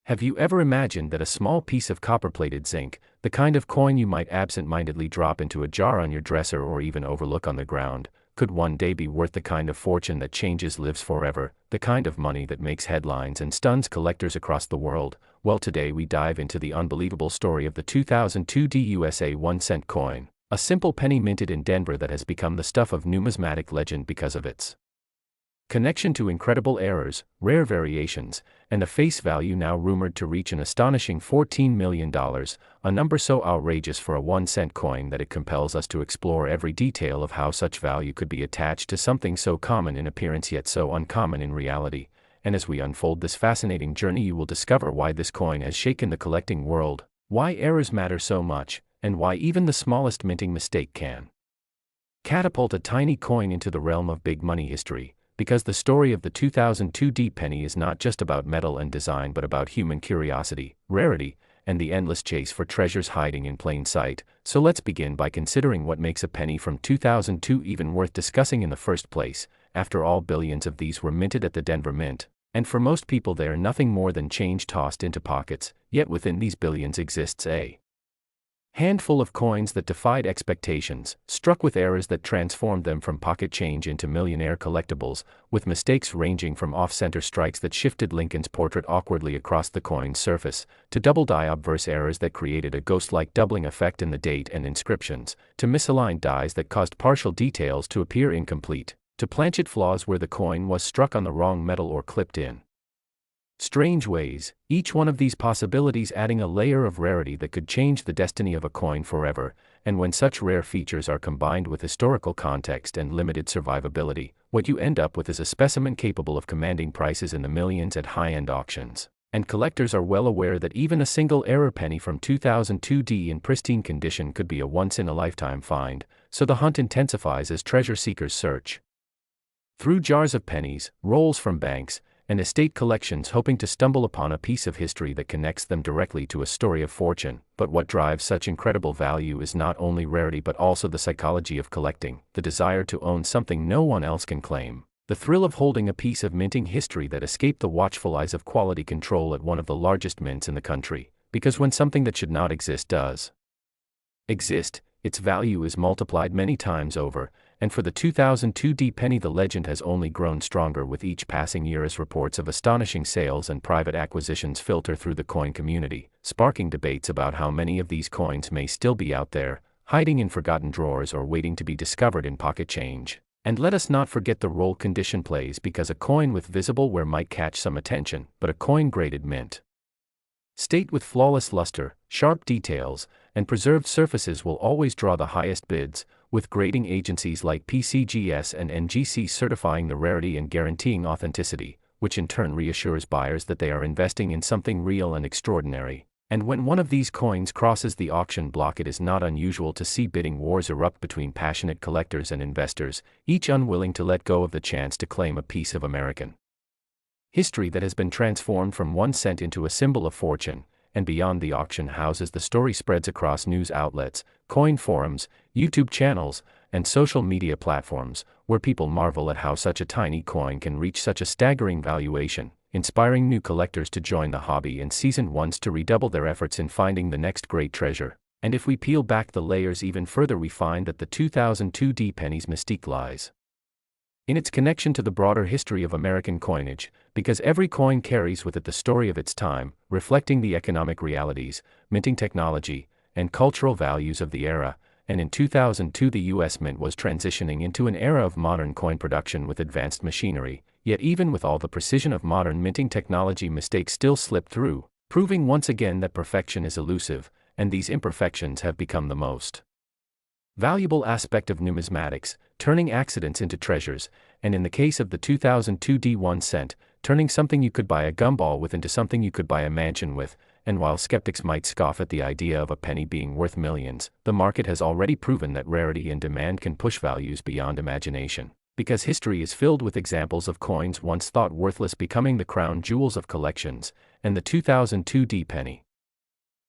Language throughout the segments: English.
Have you ever imagined that a small piece of copper-plated zinc, the kind of coin you might absent-mindedly drop into a jar on your dresser or even overlook on the ground, could one day be worth the kind of fortune that changes lives forever, the kind of money that makes headlines and stuns collectors across the world? Well, today we dive into the unbelievable story of the 2002 USA 1-cent coin, a simple penny minted in Denver that has become the stuff of numismatic legend because of its connection to incredible errors, rare variations, and a face value now rumored to reach an astonishing $14 million, a number so outrageous for a 1-cent coin that it compels us to explore every detail of how such value could be attached to something so common in appearance yet so uncommon in reality. And as we unfold this fascinating journey, you will discover why this coin has shaken the collecting world, why errors matter so much, and why even the smallest minting mistake can catapult a tiny coin into the realm of big money history. Because the story of the 2002 penny is not just about metal and design but about human curiosity, rarity, and the endless chase for treasures hiding in plain sight. So let's begin by considering what makes a penny from 2002 even worth discussing in the first place. After all, billions of these were minted at the Denver Mint, and for most people they are nothing more than change tossed into pockets, yet within these billions exists a handful of coins that defied expectations, struck with errors that transformed them from pocket change into millionaire collectibles, with mistakes ranging from off-center strikes that shifted Lincoln's portrait awkwardly across the coin's surface, to double-die obverse errors that created a ghost-like doubling effect in the date and inscriptions, to misaligned dies that caused partial details to appear incomplete, to planchet flaws where the coin was struck on the wrong metal or clipped in strange ways, each one of these possibilities adding a layer of rarity that could change the destiny of a coin forever. And when such rare features are combined with historical context and limited survivability, what you end up with is a specimen capable of commanding prices in the millions at high-end auctions. And collectors are well aware that even a single error penny from 2002 in pristine condition could be a once-in-a-lifetime find, so the hunt intensifies as treasure seekers search through jars of pennies, rolls from banks, and estate collections, hoping to stumble upon a piece of history that connects them directly to a story of fortune. But what drives such incredible value is not only rarity but also the psychology of collecting, the desire to own something no one else can claim, the thrill of holding a piece of minting history that escaped the watchful eyes of quality control at one of the largest mints in the country. Because when something that should not exist does exist, its value is multiplied many times over. And for the 2002 penny, the legend has only grown stronger with each passing year as reports of astonishing sales and private acquisitions filter through the coin community, sparking debates about how many of these coins may still be out there, hiding in forgotten drawers or waiting to be discovered in pocket change. And let us not forget the role condition plays, because a coin with visible wear might catch some attention, but a coin graded mint state with flawless luster, sharp details, and preserved surfaces will always draw the highest bids, with grading agencies like PCGS and NGC certifying the rarity and guaranteeing authenticity, which in turn reassures buyers that they are investing in something real and extraordinary. And when one of these coins crosses the auction block, it is not unusual to see bidding wars erupt between passionate collectors and investors, each unwilling to let go of the chance to claim a piece of American history that has been transformed from 1 cent into a symbol of fortune. And beyond the auction houses, the story spreads across news outlets, coin forums, YouTube channels, and social media platforms, where people marvel at how such a tiny coin can reach such a staggering valuation, inspiring new collectors to join the hobby and seasoned ones to redouble their efforts in finding the next great treasure. And if we peel back the layers even further, we find that the 2002 penny's mystique lies in its connection to the broader history of American coinage, because every coin carries with it the story of its time, reflecting the economic realities, minting technology, and cultural values of the era. And in 2002 the US Mint was transitioning into an era of modern coin production with advanced machinery, yet even with all the precision of modern minting technology, mistakes still slip through, proving once again that perfection is elusive, and these imperfections have become the most valuable aspect of numismatics, turning accidents into treasures, and in the case of the 2002 1 cent, turning something you could buy a gumball with into something you could buy a mansion with. And while skeptics might scoff at the idea of a penny being worth millions, the market has already proven that rarity and demand can push values beyond imagination. Because history is filled with examples of coins once thought worthless becoming the crown jewels of collections, and the 2002 penny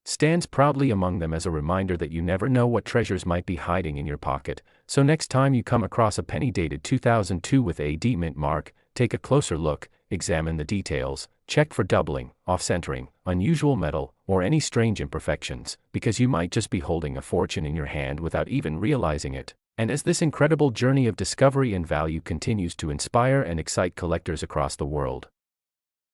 stands proudly among them as a reminder that you never know what treasures might be hiding in your pocket. So next time you come across a penny dated 2002 with a D mint mark, take a closer look, examine the details, check for doubling, off-centering, unusual metal, or any strange imperfections, because you might just be holding a fortune in your hand without even realizing it. And as this incredible journey of discovery and value continues to inspire and excite collectors across the world,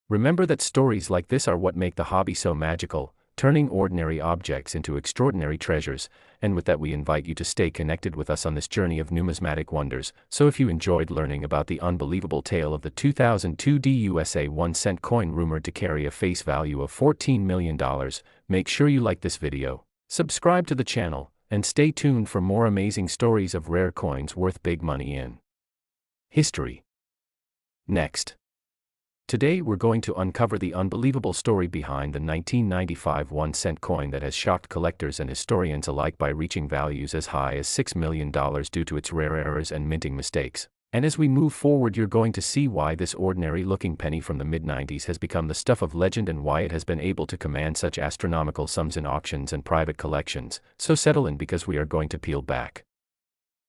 remember that stories like this are what make the hobby so magical, turning ordinary objects into extraordinary treasures. And with that, we invite you to stay connected with us on this journey of numismatic wonders. So if you enjoyed learning about the unbelievable tale of the 2002 USA 1-cent coin rumored to carry a face value of $14 million, make sure you like this video, subscribe to the channel, and stay tuned for more amazing stories of rare coins worth big money in history. Next. Today we're going to uncover the unbelievable story behind the 1995 1-cent coin that has shocked collectors and historians alike by reaching values as high as $6 million due to its rare errors and minting mistakes. And as we move forward, you're going to see why this ordinary-looking penny from the mid-90s has become the stuff of legend and why it has been able to command such astronomical sums in auctions and private collections. So settle in, because we are going to peel back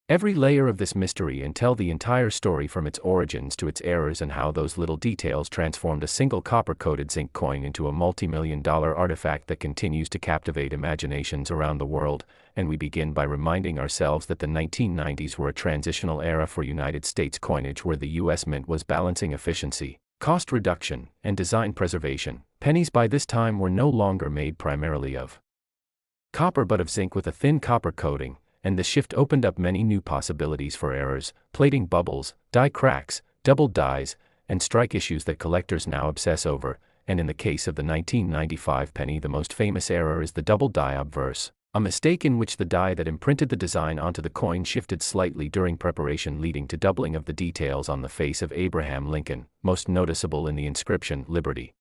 every layer of this mystery and tell the entire story from its origins to its errors, and how those little details transformed a single copper-coated zinc coin into a multi-million-dollar artifact that continues to captivate imaginations around the world. And we begin by reminding ourselves that the 1990s were a transitional era for United States coinage, where the U.S. Mint was balancing efficiency, cost reduction, and design preservation. Pennies by this time were no longer made primarily of copper but of zinc with a thin copper coating, and the shift opened up many new possibilities for errors, plating bubbles, die cracks, double dies, and strike issues that collectors now obsess over. And in the case of the 1995 penny, the most famous error is the double die obverse, a mistake in which the die that imprinted the design onto the coin shifted slightly during preparation, leading to doubling of the details on the face of Abraham Lincoln, most noticeable in the inscription "Liberty"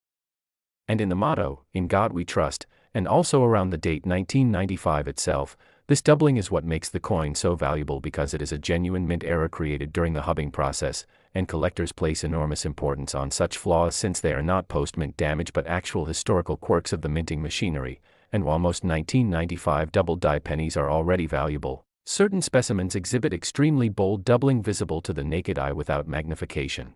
and in the motto "In God We Trust," and also around the date 1995 itself. This doubling is what makes the coin so valuable, because it is a genuine mint error created during the hubbing process, and collectors place enormous importance on such flaws since they are not post-mint damage but actual historical quirks of the minting machinery. And while most 1995 double die pennies are already valuable, certain specimens exhibit extremely bold doubling visible to the naked eye without magnification,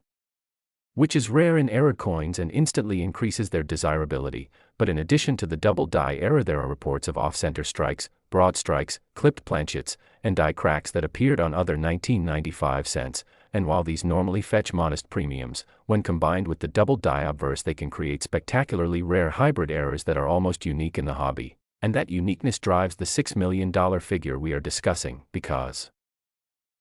which is rare in error coins and instantly increases their desirability. But in addition to the double die error, there are reports of off-center strikes, broad strikes, clipped planchets, and die cracks that appeared on other 1995 cents. And while these normally fetch modest premiums, when combined with the double die obverse, they can create spectacularly rare hybrid errors that are almost unique in the hobby. And that uniqueness drives the $6 million figure we are discussing, because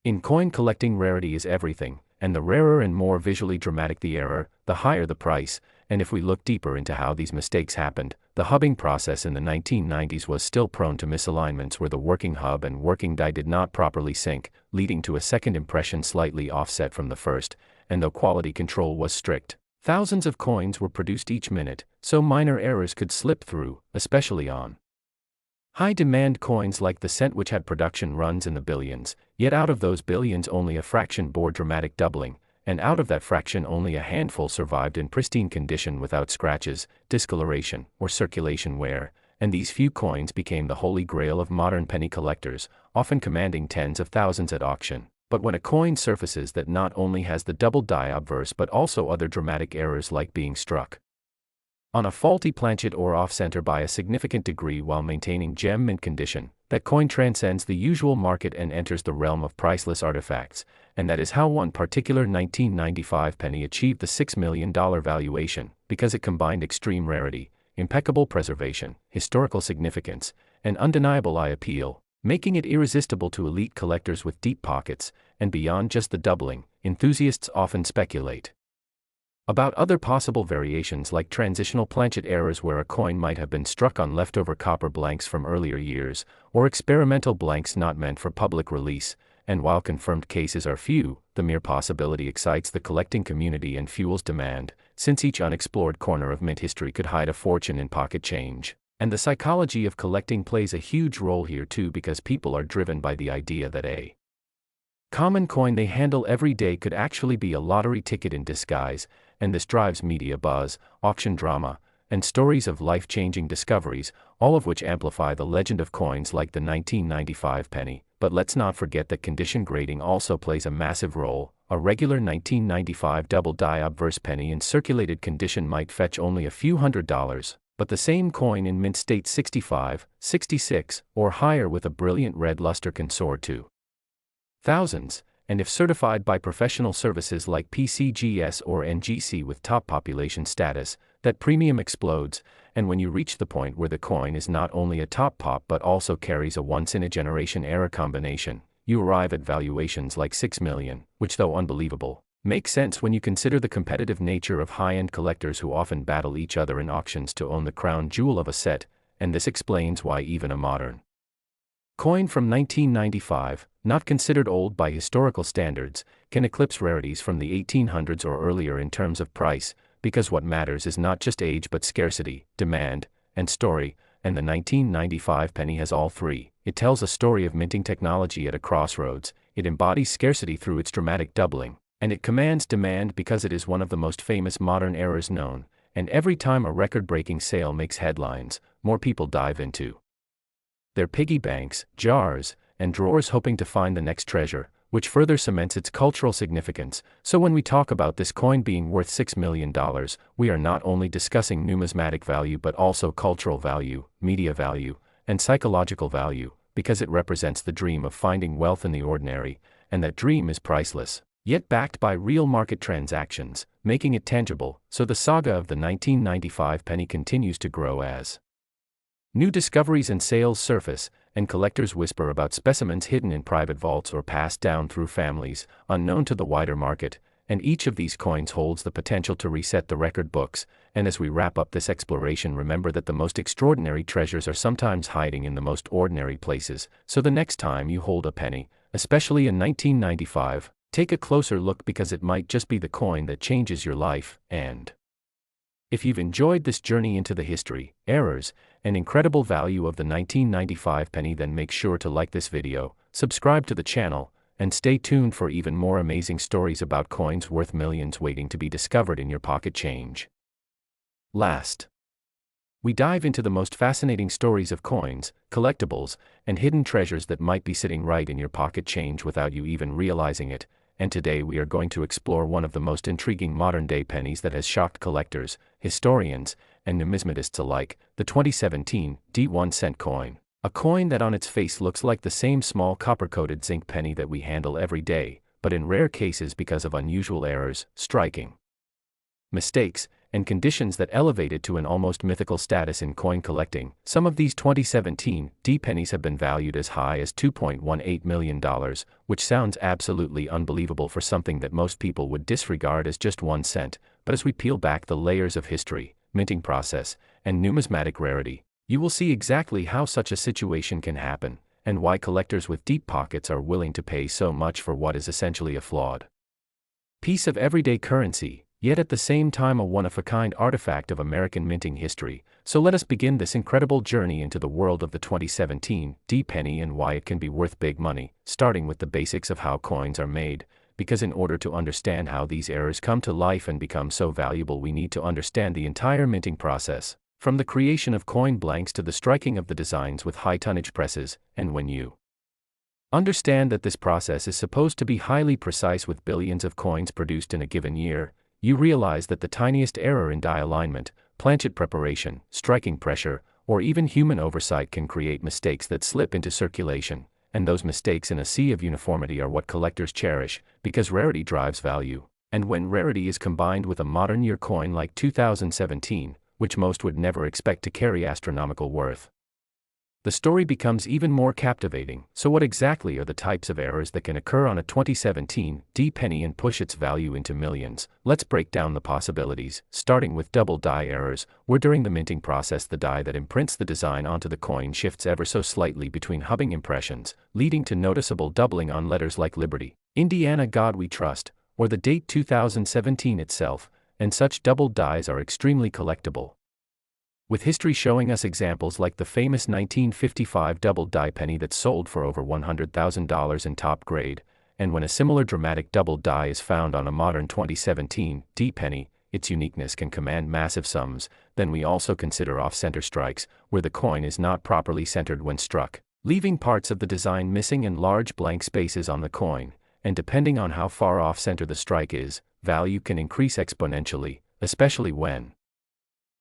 in coin collecting, rarity is everything, and the rarer and more visually dramatic the error, the higher the price. And if we look deeper into how these mistakes happened, the hubbing process in the 1990s was still prone to misalignments where the working hub and working die did not properly sync, leading to a second impression slightly offset from the first. And though quality control was strict, thousands of coins were produced each minute, so minor errors could slip through, especially on high-demand coins like the cent, which had production runs in the billions. Yet out of those billions, only a fraction bore dramatic doubling, and out of that fraction, only a handful survived in pristine condition without scratches, discoloration, or circulation wear. And these few coins became the holy grail of modern penny collectors, often commanding tens of thousands at auction. But when a coin surfaces that not only has the double die obverse but also other dramatic errors, like being struck on a faulty planchet or off-center by a significant degree while maintaining gem mint condition, that coin transcends the usual market and enters the realm of priceless artifacts. And that is how one particular 1995 penny achieved the $6 million valuation, because it combined extreme rarity, impeccable preservation, historical significance, and undeniable eye appeal, making it irresistible to elite collectors with deep pockets. And beyond just the doubling, enthusiasts often speculate about other possible variations, like transitional planchet errors where a coin might have been struck on leftover copper blanks from earlier years, or experimental blanks not meant for public release. And while confirmed cases are few, the mere possibility excites the collecting community and fuels demand, since each unexplored corner of mint history could hide a fortune in pocket change. And the psychology of collecting plays a huge role here too, because people are driven by the idea that a common coin they handle every day could actually be a lottery ticket in disguise. And this drives media buzz, auction drama, and stories of life-changing discoveries, all of which amplify the legend of coins like the 1995 penny. But let's not forget that condition grading also plays a massive role. A regular 1995 double-die obverse penny in circulated condition might fetch only a few $100s, but the same coin in mint state 65, 66, or higher with a brilliant red luster can soar to thousands, and if certified by professional services like PCGS or NGC with top population status, that premium explodes. And when you reach the point where the coin is not only a top pop but also carries a once-in-a-generation era combination, you arrive at valuations like 6 million, which, though unbelievable, makes sense when you consider the competitive nature of high-end collectors who often battle each other in auctions to own the crown jewel of a set, and this explains why even a modern coin from 1995, not considered old by historical standards, can eclipse rarities from the 1800s or earlier in terms of price, because what matters is not just age but scarcity, demand, and story, and the 1995 penny has all three. It tells a story of minting technology at a crossroads, it embodies scarcity through its dramatic doubling, and it commands demand because it is one of the most famous modern errors known, and every time a record-breaking sale makes headlines, more people dive into their piggy banks, jars, and drawers hoping to find the next treasure, which further cements its cultural significance. So when we talk about this coin being worth $6 million, we are not only discussing numismatic value but also cultural value, media value, and psychological value, because it represents the dream of finding wealth in the ordinary, and that dream is priceless, yet backed by real market transactions, making it tangible. So the saga of the 1995 penny continues to grow as new discoveries and sales surface, and collectors whisper about specimens hidden in private vaults or passed down through families, unknown to the wider market, and each of these coins holds the potential to reset the record books. And as we wrap up this exploration, remember that the most extraordinary treasures are sometimes hiding in the most ordinary places. So the next time you hold a penny, especially in 1995, take a closer look, because it might just be the coin that changes your life. And if you've enjoyed this journey into the history, errors, and incredible value of the 1995 penny, then make sure to like this video, subscribe to the channel, and stay tuned for even more amazing stories about coins worth millions waiting to be discovered in your pocket change. Last, we dive into the most fascinating stories of coins, collectibles, and hidden treasures that might be sitting right in your pocket change without you even realizing it. And today we are going to explore one of the most intriguing modern-day pennies that has shocked collectors, historians, and numismatists alike, the 2017 D1 cent coin. A coin that on its face looks like the same small copper-coated zinc penny that we handle every day, but in rare cases, because of unusual errors, striking mistakes, and conditions that elevate it to an almost mythical status in coin collecting. Some of these 2017 D pennies have been valued as high as $2.18 million, which sounds absolutely unbelievable for something that most people would disregard as just 1 cent. But as we peel back the layers of history, minting process, and numismatic rarity, you will see exactly how such a situation can happen, and why collectors with deep pockets are willing to pay so much for what is essentially a flawed piece of everyday currency, yet at the same time a one-of-a-kind artifact of American minting history. So let us begin this incredible journey into the world of the 2017 D penny and why it can be worth big money, starting with the basics of how coins are made, because in order to understand how these errors come to life and become so valuable, we need to understand the entire minting process, from the creation of coin blanks to the striking of the designs with high-tonnage presses. And when you understand that this process is supposed to be highly precise with billions of coins produced in a given year, you realize that the tiniest error in die alignment, planchet preparation, striking pressure, or even human oversight can create mistakes that slip into circulation. And those mistakes in a sea of uniformity are what collectors cherish, because rarity drives value. And when rarity is combined with a modern year coin like 2017, which most would never expect to carry astronomical worth, the story becomes even more captivating. So what exactly are the types of errors that can occur on a 2017 D penny and push its value into millions? Let's break down the possibilities, starting with double die errors, where during the minting process the die that imprints the design onto the coin shifts ever so slightly between hubbing impressions, leading to noticeable doubling on letters like Liberty, Indiana God We Trust, or the date 2017 itself, and such double dies are extremely collectible, with history showing us examples like the famous 1955 double die penny that sold for over $100,000 in top grade. And when a similar dramatic double die is found on a modern 2017 D penny, its uniqueness can command massive sums. Then we also consider off-center strikes, where the coin is not properly centered when struck, leaving parts of the design missing and large blank spaces on the coin. And depending on how far off-center the strike is, value can increase exponentially, especially when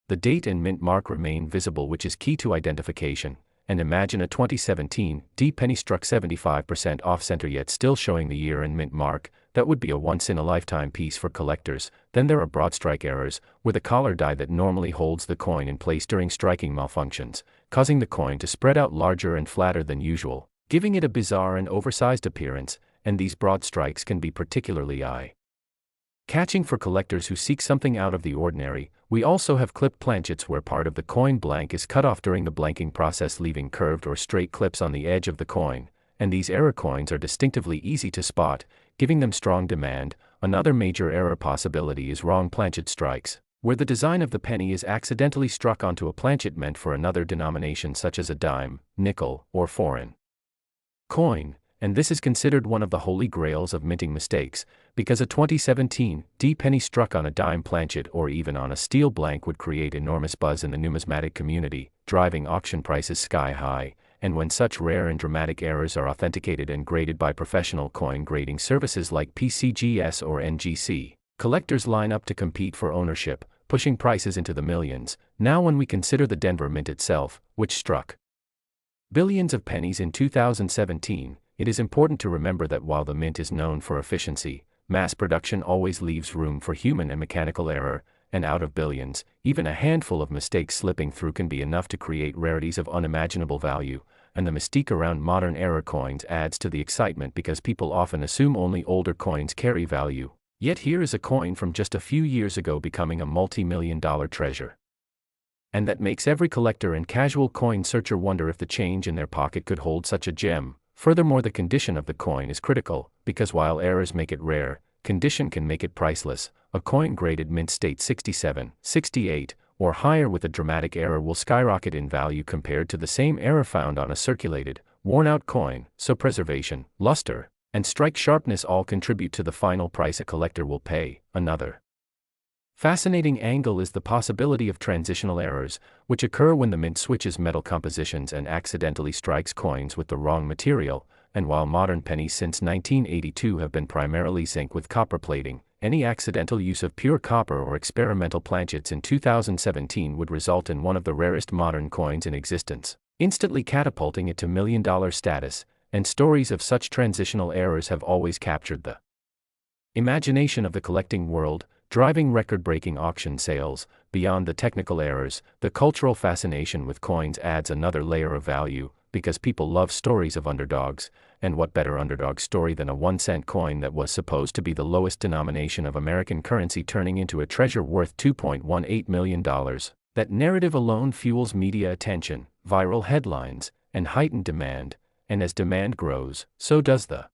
the date and mint mark remain visible, which is key to identification. And imagine a 2017 D penny struck 75% off-center yet still showing the year and mint mark. That would be a once-in-a-lifetime piece for collectors. Then there are broad strike errors, where the collar die that normally holds the coin in place during striking malfunctions, causing the coin to spread out larger and flatter than usual, giving it a bizarre and oversized appearance. And these broad strikes can be particularly eye-catching for collectors who seek something out of the ordinary. We also have clipped planchets where part of the coin blank is cut off during the blanking process, leaving curved or straight clips on the edge of the coin. And these error coins are distinctively easy to spot, giving them strong demand. Another major error possibility is wrong planchet strikes, where the design of the penny is accidentally struck onto a planchet meant for another denomination such as a dime, nickel, or foreign coin. And this is considered one of the holy grails of minting mistakes, because a 2017 D penny struck on a dime planchet or even on a steel blank would create enormous buzz in the numismatic community, driving auction prices sky high. And when such rare and dramatic errors are authenticated and graded by professional coin grading services like PCGS or NGC, collectors line up to compete for ownership, pushing prices into the millions. Now when we consider the Denver Mint itself, which struck billions of pennies in 2017, it is important to remember that while the mint is known for efficiency, mass production always leaves room for human and mechanical error. And out of billions, even a handful of mistakes slipping through can be enough to create rarities of unimaginable value. And the mystique around modern error coins adds to the excitement because people often assume only older coins carry value. Yet here is a coin from just a few years ago becoming a multi-million-dollar treasure. And that makes every collector and casual coin searcher wonder if the change in their pocket could hold such a gem. Furthermore, the condition of the coin is critical, because while errors make it rare, condition can make it priceless. A coin graded mint state 67, 68, or higher with a dramatic error will skyrocket in value compared to the same error found on a circulated, worn-out coin. So preservation, luster, and strike sharpness all contribute to the final price a collector will pay. Another fascinating angle is the possibility of transitional errors, which occur when the mint switches metal compositions and accidentally strikes coins with the wrong material. And while modern pennies since 1982 have been primarily zinc with copper plating, any accidental use of pure copper or experimental planchets in 2017 would result in one of the rarest modern coins in existence, instantly catapulting it to million-dollar status. And stories of such transitional errors have always captured the imagination of the collecting world, driving record-breaking auction sales. Beyond the technical errors, the cultural fascination with coins adds another layer of value, because people love stories of underdogs. And what better underdog story than a 1-cent coin that was supposed to be the lowest denomination of American currency turning into a treasure worth $2.18 million? That narrative alone fuels media attention, viral headlines, and heightened demand. And as demand grows, so does the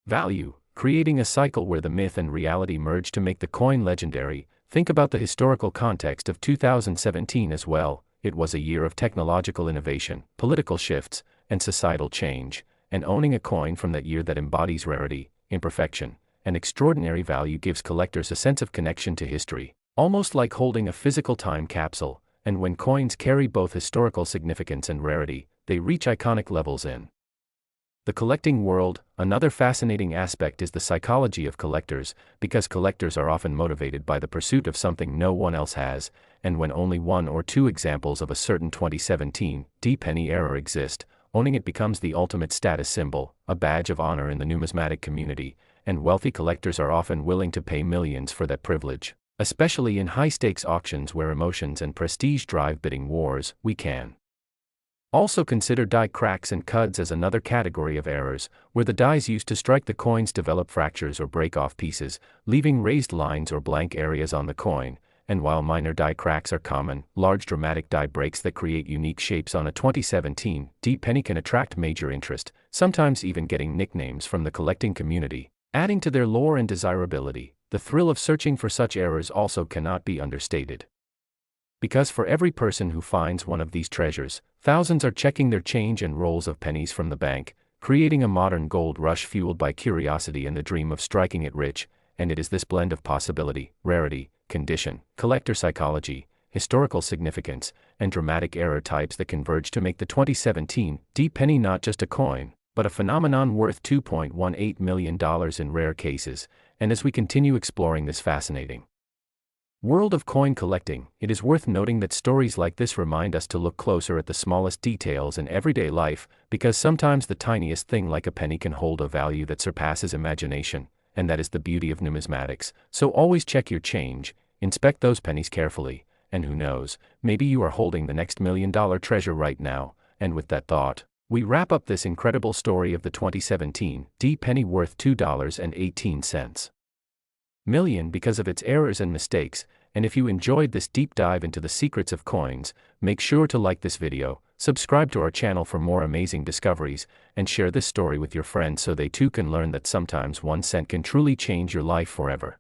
value, creating a cycle where the myth and reality merge to make the coin legendary. Think about the historical context of 2017 as well. It was a year of technological innovation, political shifts, and societal change. And owning a coin from that year that embodies rarity, imperfection, and extraordinary value gives collectors a sense of connection to history, almost like holding a physical time capsule. And when coins carry both historical significance and rarity, they reach iconic levels in the collecting world. Another fascinating aspect is the psychology of collectors, because collectors are often motivated by the pursuit of something no one else has. And when only one or two examples of a certain 2017 D penny error exist, owning it becomes the ultimate status symbol, a badge of honor in the numismatic community. And wealthy collectors are often willing to pay millions for that privilege, especially in high-stakes auctions where emotions and prestige drive bidding wars. We can also consider die cracks and cuds as another category of errors, where the dies used to strike the coins develop fractures or break off pieces, leaving raised lines or blank areas on the coin. And while minor die cracks are common, large dramatic die breaks that create unique shapes on a 2017 D penny can attract major interest, sometimes even getting nicknames from the collecting community, adding to their lore and desirability. The thrill of searching for such errors also cannot be understated, because for every person who finds one of these treasures, thousands are checking their change and rolls of pennies from the bank, creating a modern gold rush fueled by curiosity and the dream of striking it rich. And it is this blend of possibility, rarity, condition, collector psychology, historical significance, and dramatic error types that converge to make the 2017 D penny not just a coin, but a phenomenon worth $2.18 million in rare cases. And as we continue exploring this fascinating world of coin collecting, it is worth noting that stories like this remind us to look closer at the smallest details in everyday life, because sometimes the tiniest thing like a penny can hold a value that surpasses imagination, and that is the beauty of numismatics. So always check your change, inspect those pennies carefully, and who knows, maybe you are holding the next $1 million treasure right now. And with that thought, we wrap up this incredible story of the 2017 D penny worth $2.18 million because of its errors and mistakes. And if you enjoyed this deep dive into the secrets of coins, make sure to like this video, subscribe to our channel for more amazing discoveries, and share this story with your friends so they too can learn that sometimes 1 cent can truly change your life forever.